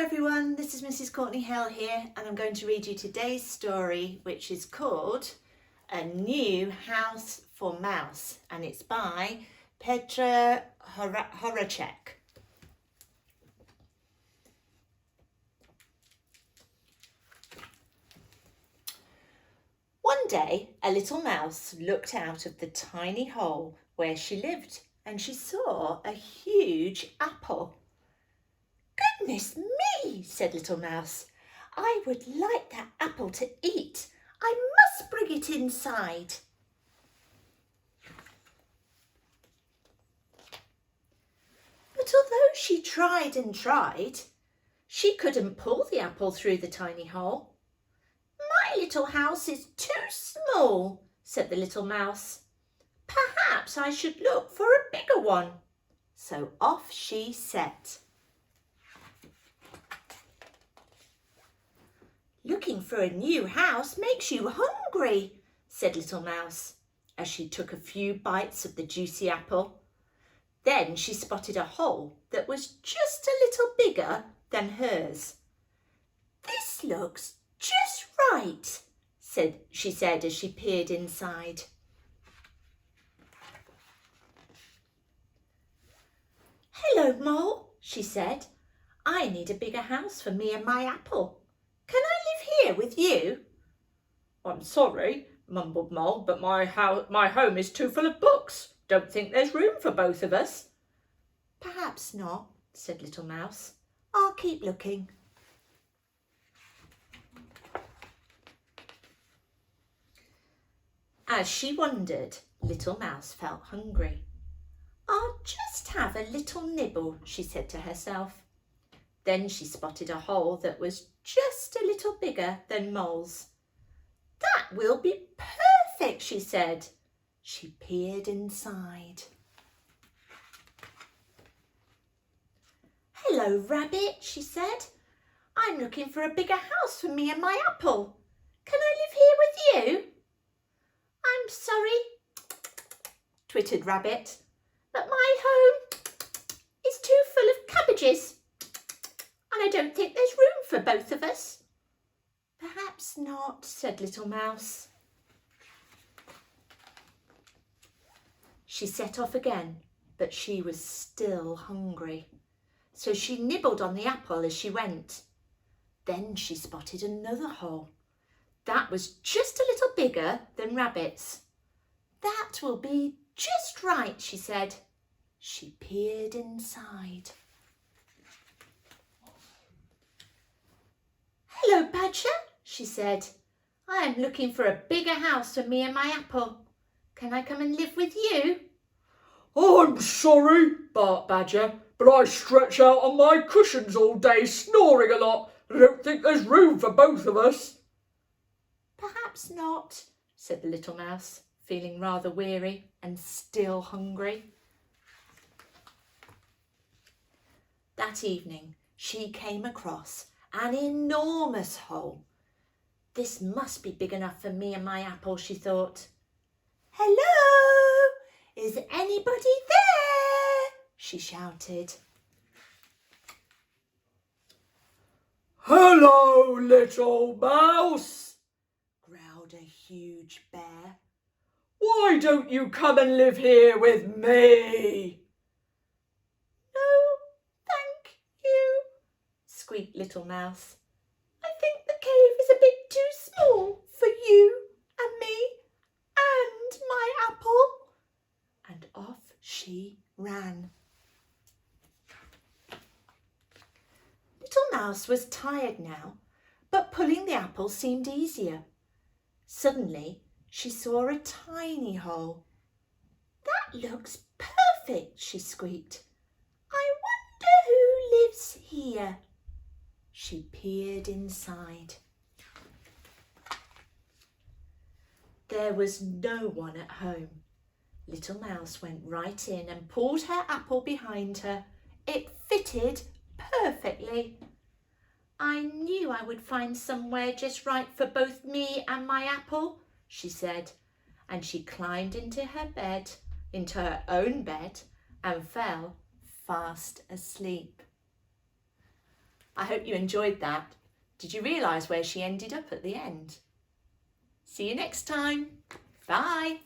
everyone, this is Mrs. Courtney-Hale here, and I'm going to read you today's story, which is called A New House for Mouse, and it's by Petra Horacek. One day, a little mouse looked out of the tiny hole where she lived, and she saw a huge apple. "Goodness me," said Little Mouse. "I would like that apple to eat. I must bring it inside." But although she tried and tried, she couldn't pull the apple through the tiny hole. "My little house is too small," said the little mouse. "Perhaps I should look for a bigger one." So off she set. "Looking for a new house makes you hungry," said Little Mouse, as she took a few bites of the juicy apple. Then she spotted a hole that was just a little bigger than hers. "This looks just right," she said as she peered inside. "Hello, Mole," she said. "I need a bigger house for me and my apple. Can I live here with you?" "I'm sorry," mumbled Mole, "but my home is too full of books. Don't think there's room for both of us." "Perhaps not," said Little Mouse. "I'll keep looking." As she wondered, Little Mouse felt hungry. "I'll just have a little nibble," she said to herself. Then she spotted a hole that was just a little bigger than Mole's. "That will be perfect," she said. She peered inside. "Hello, Rabbit," she said. "I'm looking for a bigger house for me and my apple. Can I live here with you?" "I'm sorry," twittered Rabbit, "but my home is too full of cabbages, and I don't think there's room for both of us." "Perhaps not," said Little Mouse. She set off again, but she was still hungry, so she nibbled on the apple as she went. Then she spotted another hole. That was just a little bigger than Rabbit's. "That will be just right," she said. She peered inside. "Hello, Badger," she said. "I am looking for a bigger house for me and my apple. Can I come and live with you?" "I'm sorry," barked Badger, "but I stretch out on my cushions all day snoring a lot. I don't think there's room for both of us." "Perhaps not," said the little mouse, feeling rather weary and still hungry. That evening she came across an enormous hole. "This must be big enough for me and my apple," she thought. "Hello, is anybody there?" she shouted. "Hello, little mouse," growled a huge bear. "Why don't you come and live here with me?" "No, thank you," squeaked Little Mouse. "I think the cave is a bit too small for you and me and my apple." And off she ran. Little Mouse was tired now, but pulling the apple seemed easier. Suddenly she saw a tiny hole. "That looks perfect," she squeaked. "I wonder who lives here." She peered inside. There was no one at home. Little Mouse went right in and pulled her apple behind her. It fitted perfectly. "I knew I would find somewhere just right for both me and my apple," she said, and she climbed into her own bed, and fell fast asleep. I hope you enjoyed that. Did you realise where she ended up at the end? See you next time. Bye.